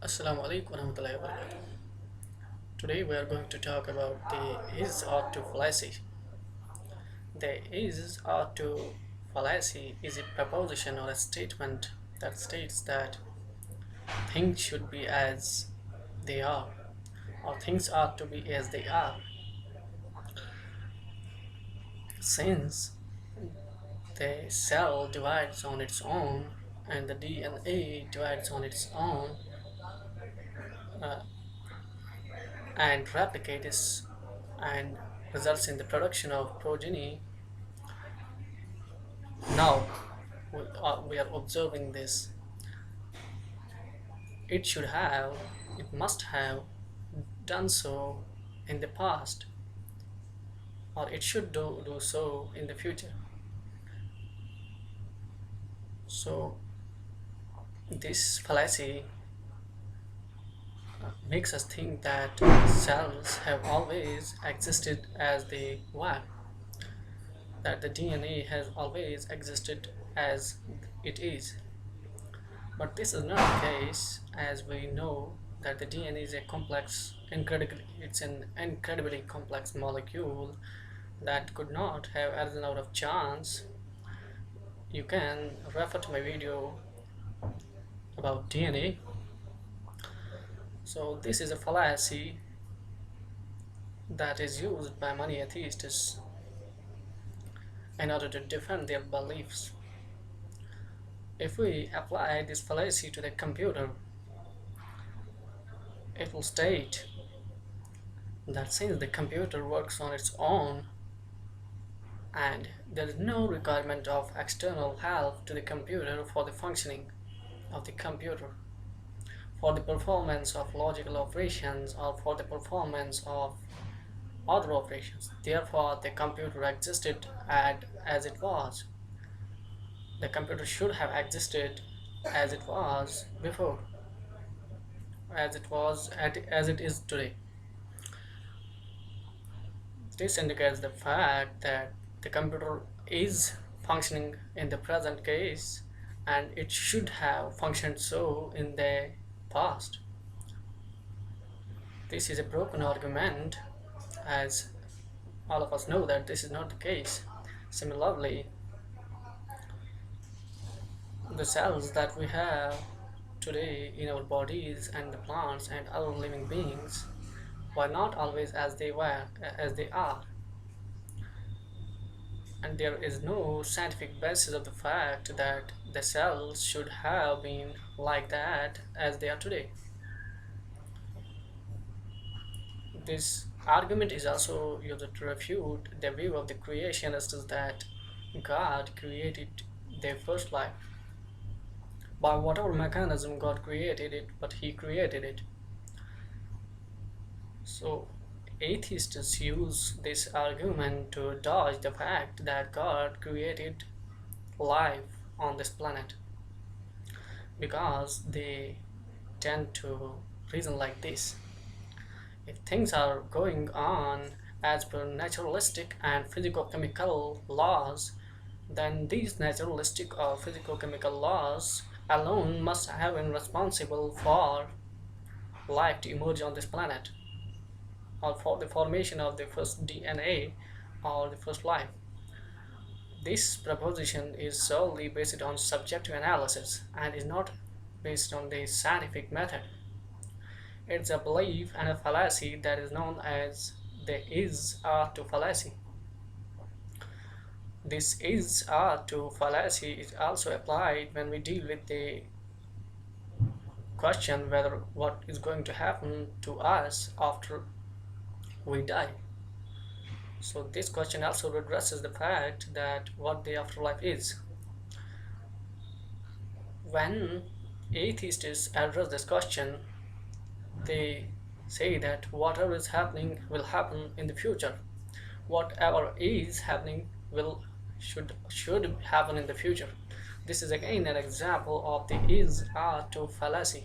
Assalamu alaikum warahmatullahi wabarakatuh. Today we are going to talk about the is or to fallacy. The is or to fallacy is a proposition or a statement that states that things should be as they are or things are to be as they are. Since the cell divides on its own and the DNA divides on its own uh, and replicates and results in the production of progeny. Now we are observing this. It should have, it must have done so in the past, or it should do so in the future. So, this fallacy makes us think that cells have always existed as they were, that the DNA has always existed as it is. But this is not the case, as we know that the DNA is a complex, it's an incredibly complex molecule that could not have arisen out of chance. You can refer to my video about DNA. So this is a fallacy that is used by many atheists in order to defend their beliefs. If we apply this fallacy to the computer, it will state that since the computer works on its own and there is no requirement of external help to the computer for the functioning of the computer, for the performance of logical operations or for the performance of other operations. Therefore, the computer existed as it was. The computer should have existed as it was before, as it is today. This indicates the fact that the computer is functioning in the present case and it should have functioned so in the past. This is a broken argument, as all of us know that this is not the case. Similarly, the cells that we have today in our bodies and the plants and other living beings were not always as they are, and there is no scientific basis of the fact that the cells should have been like that as they are today. This argument is also used to refute the view of the creationists that God created their first life. By whatever mechanism God created it, but He created it. So, atheists use this argument to dodge the fact that God created life on this planet because they tend to reason like this. If things are going on as per naturalistic and physical-chemical laws, then these naturalistic or physical-chemical laws alone must have been responsible for life to emerge on this planet, or for the formation of the first DNA or the first life. This proposition is solely based on subjective analysis and is not based on the scientific method. It's a belief and a fallacy that is known as the is or to fallacy. This is or to fallacy is also applied when we deal with the question whether what is going to happen to us after we die. So this question also addresses the fact that what the afterlife is. When atheists address this question, they say that whatever is happening will happen in the future. Whatever is happening should happen in the future. This is again an example of the is or to fallacy,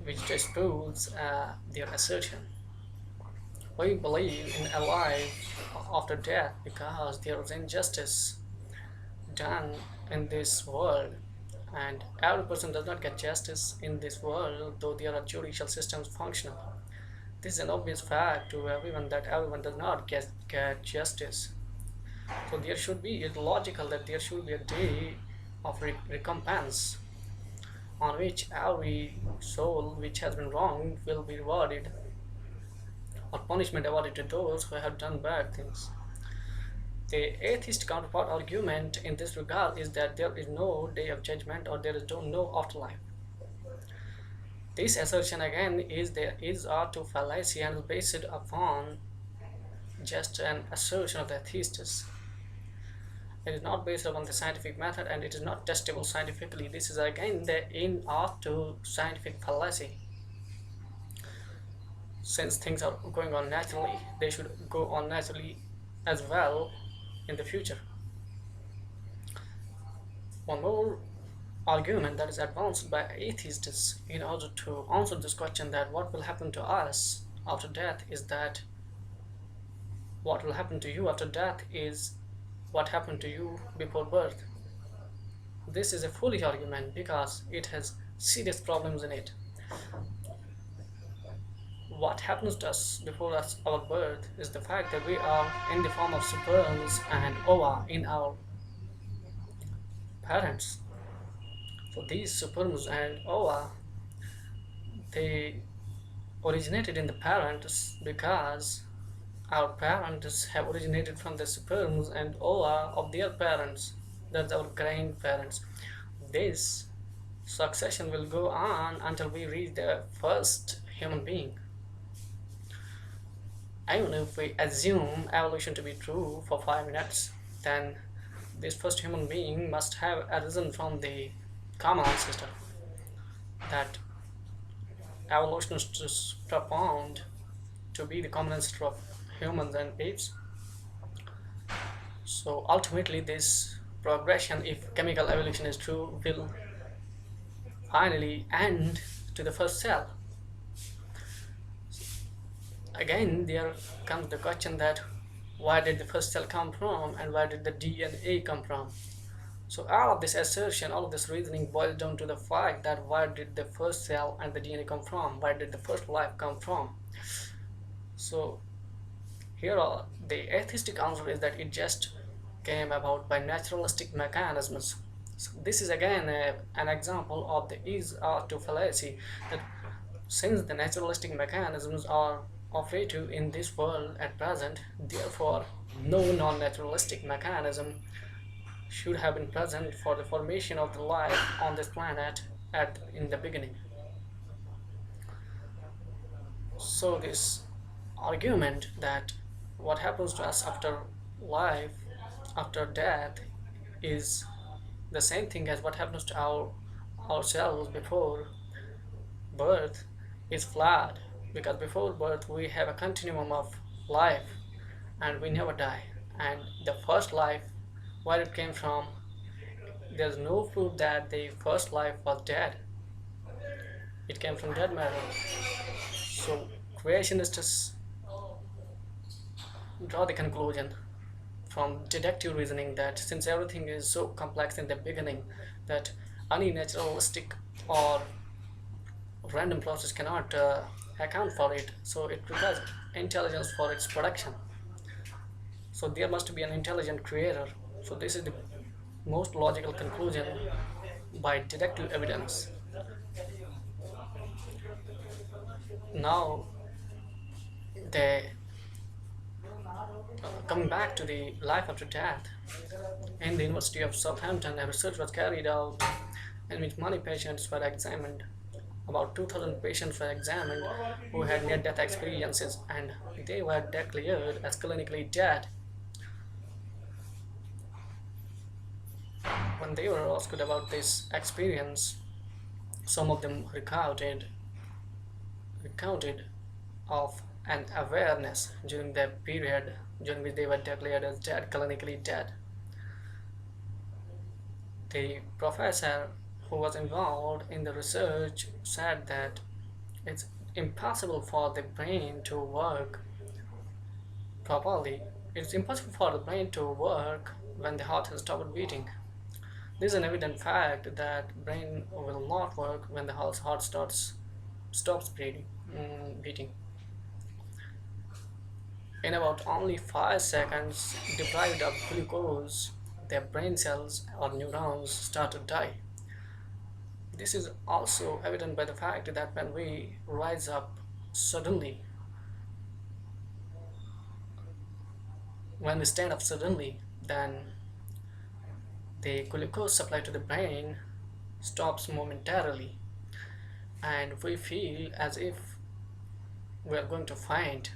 which disproves their assertion. We believe in a life after death because there is injustice done in this world, And every person does not get justice in this world, though there are judicial systems functional. This is an obvious fact to everyone that everyone does not get justice. So there should be, it's logical that there should be a day of recompense on which every soul which has been wronged will be rewarded, or punishment awarded to those who have done bad things. The atheist counterpart argument in this regard is that there is no day of judgment or there is no afterlife. This assertion again is to fallacy and is based upon just an assertion of the atheists. It is not based upon the scientific method and it is not testable scientifically. This is again the in art to scientific fallacy. Since things are going on naturally, they should go on naturally as well in the future. One more argument that is advanced by atheists in order to answer this question, that what will happen to us after death, is that what will happen to you after death is what happened to you before birth. This is a foolish argument because it has serious problems in it. What happens to us before our birth is the fact that we are in the form of sperms and ova in our parents. So these sperms and ova, they originated in the parents because our parents have originated from the sperms and ova of their parents. That's our grandparents. This succession will go on until we reach the first human being. Even if we assume evolution to be true for 5 minutes, then this first human being must have arisen from the common ancestor that evolutionists propound to be the common ancestor of humans and apes. So ultimately, this progression, if chemical evolution is true, will finally end to the first cell. Again, there comes the question that why did the first cell come from and where did the DNA come from? So all of this assertion, all of this reasoning boils down to the fact that where did the first cell and the DNA come from? Where did the first life come from? So here the atheistic answer is that it just came about by naturalistic mechanisms. So this is again an example of the is or to fallacy, that since the naturalistic mechanisms are operative in this world at present, therefore no non-naturalistic mechanism should have been present for the formation of the life on this planet in the beginning. So this argument that what happens to us after life, after death, is the same thing as what happens to ourselves before birth is flawed, because before birth we have a continuum of life and we never die, and the first life, where it came from, there's no proof that the first life was dead. It came from dead matter. So creationists draw the conclusion from deductive reasoning that since everything is so complex in the beginning, that any naturalistic or random process cannot account for it, so it requires intelligence for its production. So there must be an intelligent creator. So this is the most logical conclusion by deductive evidence. Now, the coming back to the life after death, in the University of Southampton, a research was carried out in which many patients were examined. About 2,000 patients were examined who had near-death experiences, and they were declared as clinically dead. When they were asked about this experience, some of them recounted of an awareness during the period during which they were declared as dead, clinically dead. The professor who was involved in the research said that it's impossible for the brain to work properly. It's impossible for the brain to work when the heart has stopped beating. This is an evident fact that brain will not work when the heart stops beating. In about only 5 seconds, deprived of glucose, their brain cells or neurons start to die. This is also evident by the fact that when we rise up suddenly, when we stand up suddenly, then the glucose supply to the brain stops momentarily, and we feel as if we are going to faint.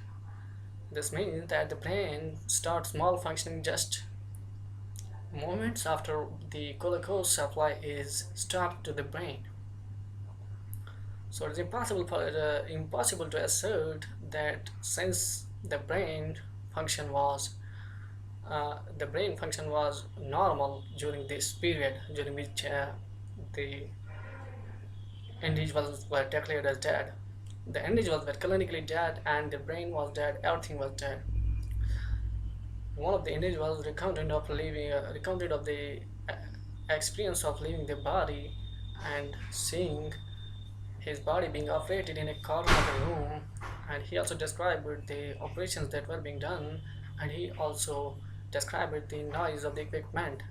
This means that the brain starts malfunctioning just moments after the glucose supply is stopped to the brain. So it's impossible to assert that since the brain function was normal during this period during which the individuals were declared as dead. The individuals were clinically dead and the brain was dead, everything was dead. One of the individuals recounted of the experience of leaving the body and seeing his body being operated in a corner of the room, and he also described the operations that were being done, and he also described the noise of the equipment.